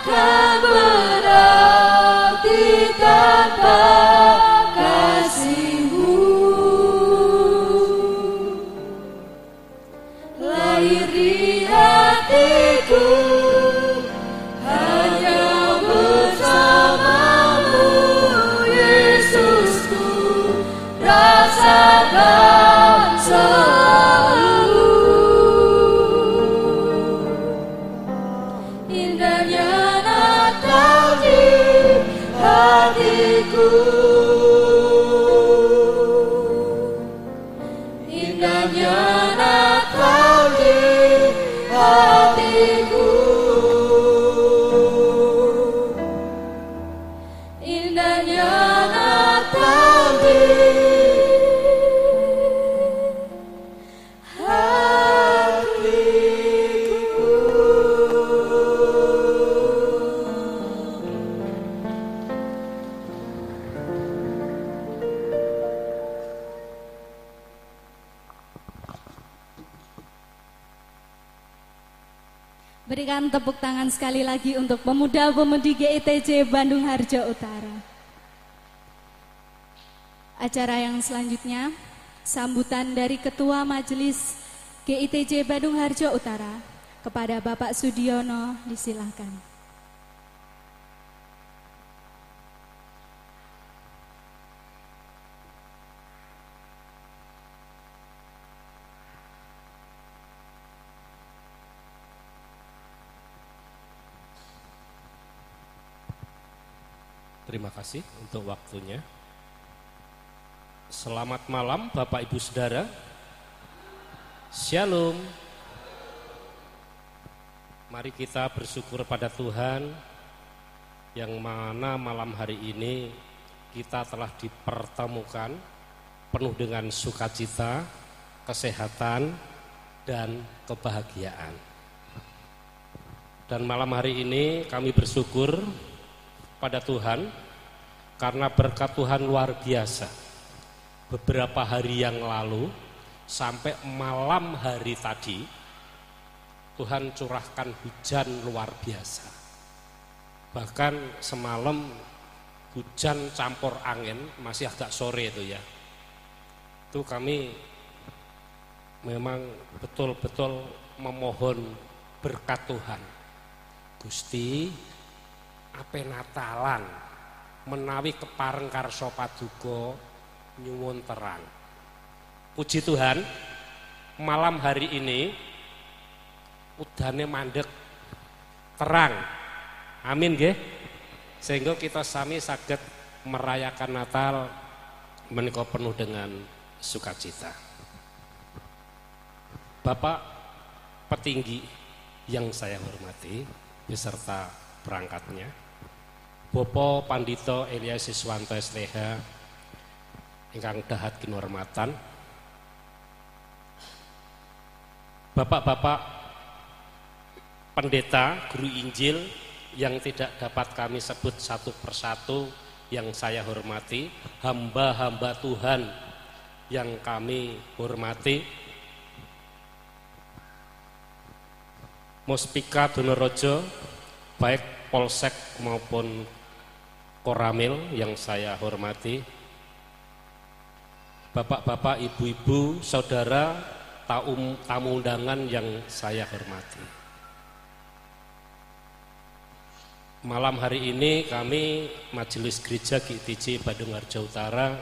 Speaker 2: akan berarti tanpa kasih-Mu. Lahir di hatiku hanya bersama-Mu, Yesusku, rasakan selalu indahnya Natal di hatiku. Indahnya Natal di hatiku. Indahnya Natal di
Speaker 1: Berikan tepuk tangan sekali lagi untuk pemuda-pemudi GITJ Bandung Harjo Utara. Acara yang selanjutnya, sambutan dari Ketua Majelis GITJ Bandung Harjo Utara kepada Bapak Sudiono, disilakan.
Speaker 4: Terima kasih untuk waktunya. Selamat malam Bapak Ibu Saudara. Shalom. Mari kita bersyukur pada Tuhan yang mana malam hari ini kita telah dipertemukan penuh dengan sukacita, kesehatan, dan kebahagiaan. Dan malam hari ini kami bersyukur pada Tuhan karena berkat Tuhan luar biasa. Beberapa hari yang lalu sampai malam hari tadi Tuhan curahkan hujan luar biasa. Bahkan semalam hujan campur angin, masih agak sore itu ya. Itu kami memang betul-betul memohon berkat Tuhan. Gusti, ape Natalan menawi kepareng karso paduka nyuwun terang. Puji Tuhan, malam hari ini udane mandek terang. Amin nggih. Sehingga kita sami saged merayakan Natal menika penuh dengan sukacita. Bapak petinggi yang saya hormati beserta perangkatnya, Bapak Pandito Elias Siswanto SLH ingkang dahat kinurmatan, Bapak-bapak pendeta, guru Injil yang tidak dapat kami sebut satu persatu yang saya hormati, hamba-hamba Tuhan yang kami hormati, Muspika Donorojo, baik Polsek maupun Koramil yang saya hormati, bapak-bapak, ibu-ibu, saudara, tamu undangan yang saya hormati. Malam hari ini kami Majelis Gereja GITJ Bandung Harjo Utara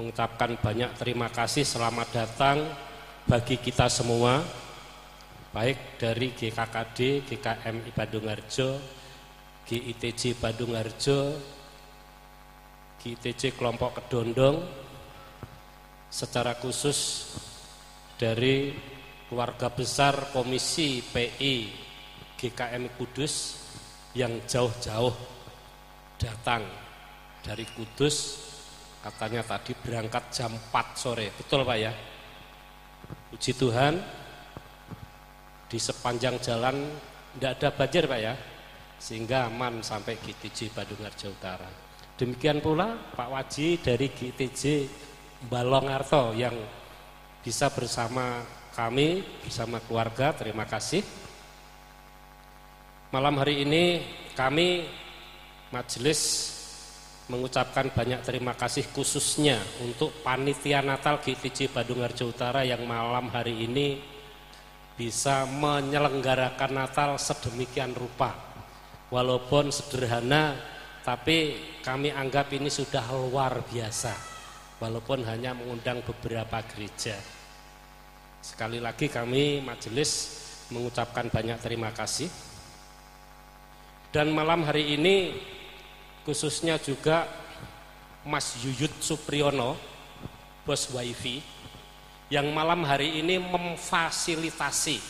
Speaker 4: mengucapkan banyak terima kasih, selamat datang bagi kita semua, baik dari GKKD, GKMI Bandung Harjo, GITJ Bandung Harjo, GITJ Kelompok Kedondong, secara khusus dari keluarga besar Komisi PI GKMI Kudus yang jauh-jauh datang dari Kudus, katanya tadi berangkat jam 4 sore, betul Pak ya? Puji Tuhan, di sepanjang jalan tidak ada banjir Pak ya, sehingga aman sampai GITJ Bandung Harjo Utara. Demikian pula Pak Waji dari GITJ Balongarto yang bisa bersama kami, bersama keluarga, terima kasih. Malam hari ini kami majelis mengucapkan banyak terima kasih khususnya untuk panitia Natal GITJ Bandung Harjo Utara yang malam hari ini bisa menyelenggarakan Natal sedemikian rupa. Walaupun sederhana, tapi kami anggap ini sudah luar biasa. Walaupun hanya mengundang beberapa gereja. Sekali lagi kami majelis mengucapkan banyak terima kasih. Dan malam hari ini khususnya juga Mas Yuyut Supriyono, bos WiFi, yang malam hari ini memfasilitasi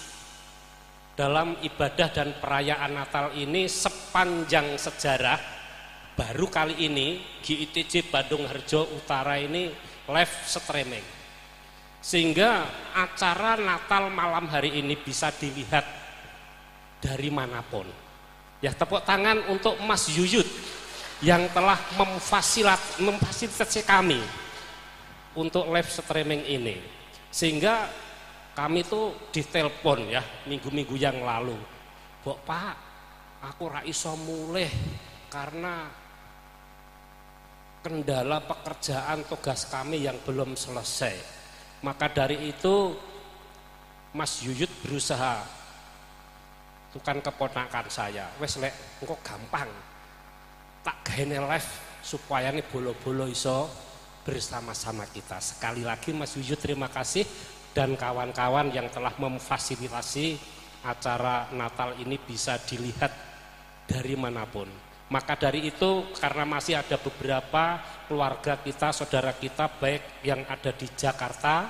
Speaker 4: dalam ibadah dan perayaan Natal ini sepanjang sejarah. Baru kali ini GITJ Bandung Harjo Utara ini live streaming, sehingga acara Natal malam hari ini bisa dilihat dari manapun. Ya, tepuk tangan untuk Mas Yuyut yang telah memfasilitasi kami untuk live streaming ini. Sehingga kami tuh ditelepon ya minggu-minggu yang lalu, Pak, aku ra iso mulih karena kendala pekerjaan tugas kami yang belum selesai. Maka dari itu Mas Yuyut berusaha, itu kan keponakan saya, wes lek engko gampang tak gaene live supaya nih bolo-bolo iso bersama-sama kita. Sekali lagi Mas Yuyut terima kasih, dan kawan-kawan yang telah memfasilitasi acara Natal ini bisa dilihat dari manapun. Maka dari itu, karena masih ada beberapa keluarga kita, saudara kita baik yang ada di Jakarta,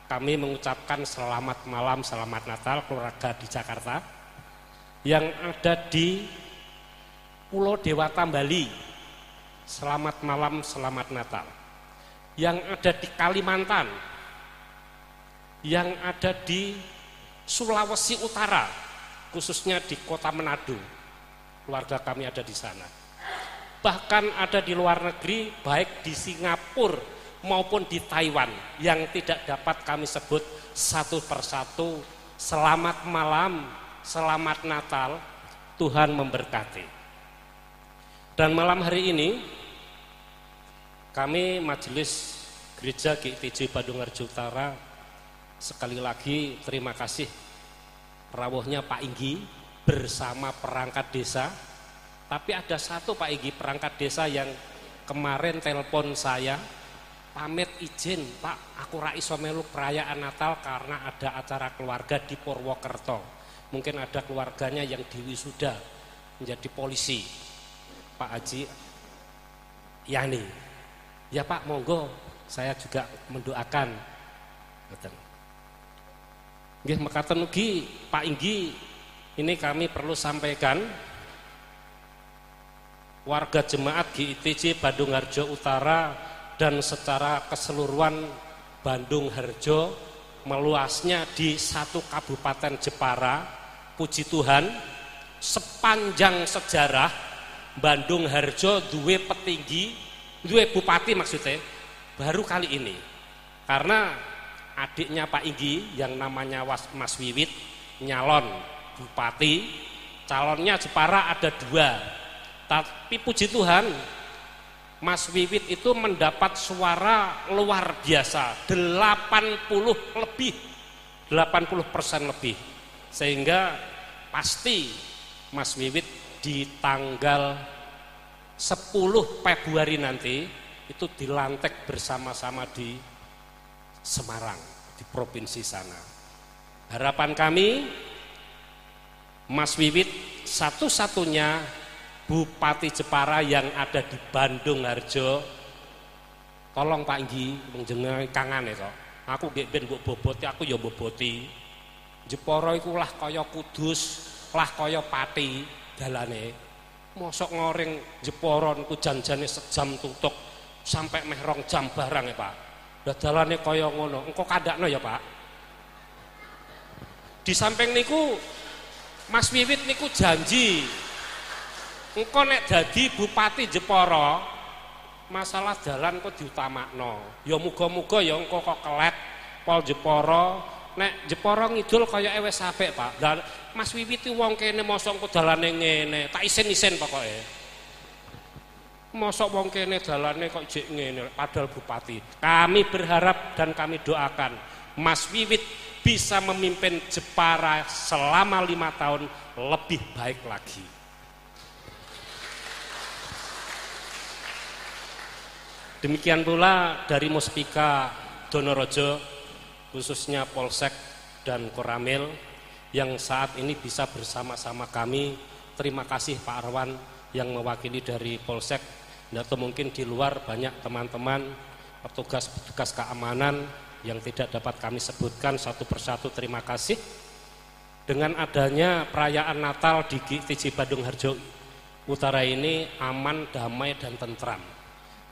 Speaker 4: kami mengucapkan selamat malam, selamat Natal keluarga di Jakarta. Yang ada di Pulau Dewata Bali, selamat malam, selamat Natal. yang ada di Kalimantan, yang ada di Sulawesi Utara, khususnya di kota Manado. Keluarga kami ada di sana. Bahkan ada di luar negeri, baik di Singapura maupun di Taiwan, yang tidak dapat kami sebut satu persatu. Selamat malam, selamat Natal, Tuhan memberkati. Dan malam hari ini kami Majelis Gereja GITJ Badungharjo Utara sekali lagi terima kasih rawuhnya Pak Inggi bersama perangkat desa. Tapi ada satu Pak Inggi perangkat desa yang kemarin telepon saya, pamit izin Pak, aku ra iso melu perayaan Natal karena ada acara keluarga di Purwokerto. Mungkin ada keluarganya yang diwisuda menjadi polisi, Pak Haji Yani. Ya Pak, monggo, saya juga mendoakan. Nggih mekaten ugi Pak Inggi, ini kami perlu sampaikan warga jemaat GITJ Badungharjo Utara dan secara keseluruhan Bandung Harjo meluasnya di satu kabupaten Jepara. Puji Tuhan, sepanjang sejarah Bandung Harjo duwe petinggi, duwe bupati maksudnya baru kali ini. Karena adiknya Pak Inggi yang namanya Mas Wiwit nyalon bupati, calonnya Jepara ada 2. Tapi puji Tuhan, Mas Wiwit itu mendapat suara luar biasa, 80% lebih. Sehingga pasti Mas Wiwit di tanggal 10 Februari nanti itu dilantik bersama-sama di Semarang, di provinsi sana. Harapan kami Mas Wiwit satu-satunya Bupati Jepara yang ada di Bandung Harjo. Tolong Pak Inggi menjenengan kangane kok. Aku nggih ben mbok boboti, aku ya boboti. Jepara iku lah kaya Kudus, lah kaya Pati dalane. Mosok ngoring Jepara niku janjane sejam tutuk sampai meh 2 jam barang ya Pak. Lah dalane kaya ngono, engko kandakno ya Pak. Di samping niku Mas Wiwit niku janji engko nek dadi Bupati Jepara masalah dalan kok diutamakno. Ya muga-muga ya engko kok kelet Pol Jepara. Nek Jepara ngidul kaya wis apik Pak. Lah Mas Wiwit iki wong kene mosok engko dalane ngene, tak isin-isin pokoke. Mosok wong kene dalane kok jek ngene padahal bupati. Kami berharap dan kami doakan Mas Wiwit bisa memimpin Jepara selama 5 tahun lebih baik lagi. Demikian pula dari Muspika Donorojo, khususnya Polsek dan Koramil yang saat ini bisa bersama-sama kami. Terima kasih Pak Arwan yang mewakili dari Polsek, atau mungkin di luar banyak teman-teman petugas-petugas keamanan yang tidak dapat kami sebutkan satu persatu. Terima kasih. Dengan adanya perayaan Natal di GITJ Badungharjo Utara ini aman, damai, dan tentram.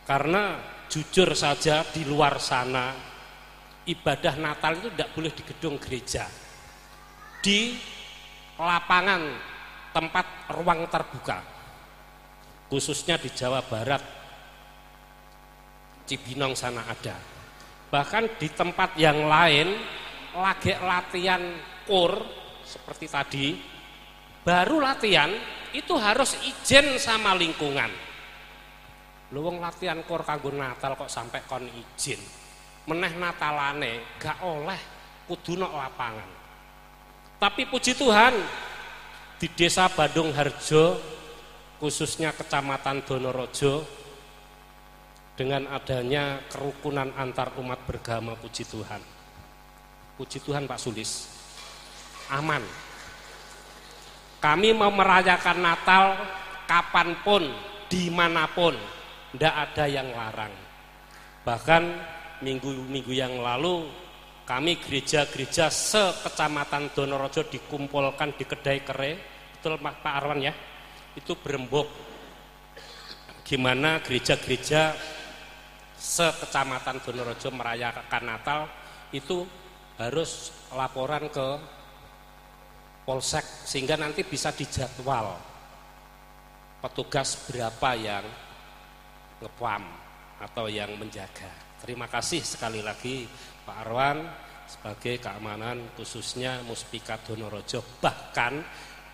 Speaker 4: Karena jujur saja di luar sana ibadah Natal itu tidak boleh di gedung gereja, di lapangan tempat ruang terbuka, khususnya di Jawa Barat, Cibinong sana ada. Bahkan di tempat yang lain lagi latihan kur seperti tadi, baru latihan itu harus izin sama lingkungan. Lu wong latihan kur kanggo Natal kok sampai kon izin. Meneh Natalane gak oleh kudu nang lapangan. Tapi puji Tuhan di Desa Badungharjo, khususnya Kecamatan Donorojo, dengan adanya kerukunan antar umat beragama, puji Tuhan Pak Sulis, aman. Kami mau merayakan Natal kapanpun, dimanapun, tidak ada yang larang. Bahkan minggu-minggu yang lalu kami gereja-gereja se-Kecamatan Donorojo dikumpulkan di Kedai Kere, betul Pak Arwan ya, itu berembuk gimana gereja-gereja sekecamatan Donorejo merayakan Natal itu harus laporan ke Polsek sehingga nanti bisa dijadwal petugas berapa yang ngepam atau yang menjaga. Terima kasih sekali lagi Pak Arwan sebagai keamanan khususnya Muspika Donorejo. Bahkan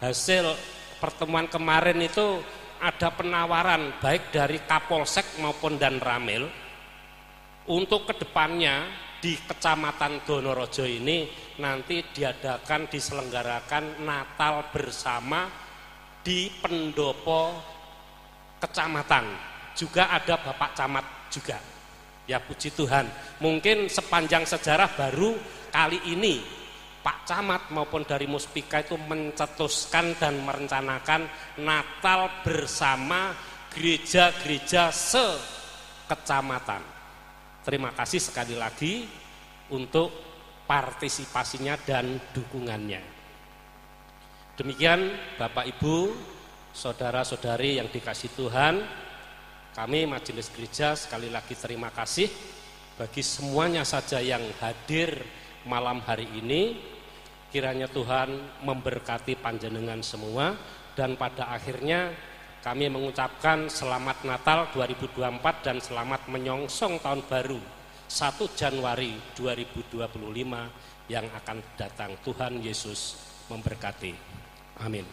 Speaker 4: hasil pertemuan kemarin itu ada penawaran baik dari Kapolsek maupun dan Ramil untuk kedepannya di Kecamatan Donorejo ini nanti diselenggarakan Natal bersama di pendopo kecamatan. Juga ada Bapak Camat juga. Ya puji Tuhan, mungkin sepanjang sejarah baru kali ini Pak Camat maupun dari Muspika itu mencetuskan dan merencanakan Natal bersama gereja-gereja sekecamatan. Terima kasih sekali lagi untuk partisipasinya dan dukungannya. Demikian Bapak Ibu, saudara-saudari yang dikasihi Tuhan, kami Majelis Gereja sekali lagi terima kasih bagi semuanya saja yang hadir malam hari ini. Kiranya Tuhan memberkati panjenengan semua dan pada akhirnya kami mengucapkan selamat Natal 2024 dan selamat menyongsong tahun baru 1 Januari 2025 yang akan datang. Tuhan Yesus memberkati. Amin.